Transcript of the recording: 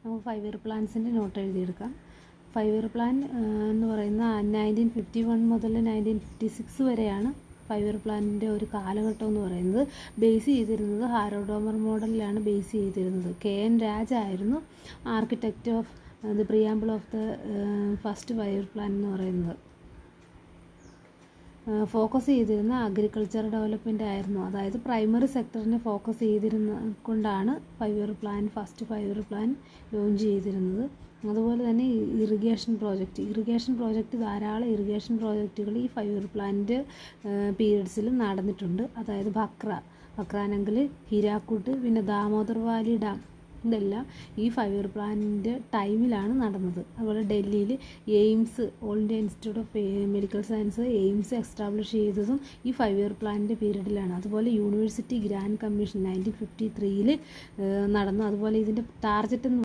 നമുക്ക് 5 year പ്ലാൻസിൻ്റെ not എഴുതിയെടുക്കാം. 5 year plan എന്ന് പറയുന്ന 1951 മുതൽ 1956 വരെയാണ് 5 ഇയർ പ്ലാനിൻ്റെ ഒരു കാലഘട്ടം എന്ന് പറയുന്നത്. ബേസ് ചെയ്തിരുന്നത് ഹാരോഡോമർ മോഡലിലാണ് ബേസ് ചെയ്തിരുന്നത്. KN രാജ ആയിരുന്നു architect of the preamble of the first 5 year plan എന്ന് പറയുന്നത്. ഫോക്കസ് ചെയ്തിരുന്ന അഗ്രികൾച്ചർ ഡെവലപ്മെൻ്റ് ആയിരുന്നു. അതായത് പ്രൈമറി സെക്ടറിനെ ഫോക്കസ് ചെയ്തിരുന്ന കൊണ്ടാണ് 5 year plan first 5 year plan launch ചെയ്തിരുന്നത്. അതുപോലെ തന്നെ ഇറിഗേഷൻ പ്രോജക്റ്റ് ധാരാളം ഇറിഗേഷൻ പ്രോജക്റ്റുകൾ ഈ 5 ഇയർ പ്ലാനിൻ്റെ പീരീഡ്സിൽ നടന്നിട്ടുണ്ട്. അതായത് ഭക്രാനങ്കൽ, ഹിരാക്കുഡ്, പിന്നെ ദാമോദർ വാലി ഡാം, ഇതെല്ലാം ഈ 5 ഇയർ പ്ലാനിൻ്റെ ടൈമിലാണ് നടന്നത്. അതുപോലെ ഡൽഹിയിൽ AIIMS, all India institute of medical science AIIMS establish ചെയ്തതും ഈ 5 ഇയർ പ്ലാനിൻ്റെ പീരീഡിലാണ്. അതുപോലെ യൂണിവേഴ്സിറ്റി ഗ്രാൻഡ് കമ്മീഷൻ 1953 നടന്നു. അതുപോലെ ഇതിൻ്റെ ടാർഗറ്റ് എന്ന്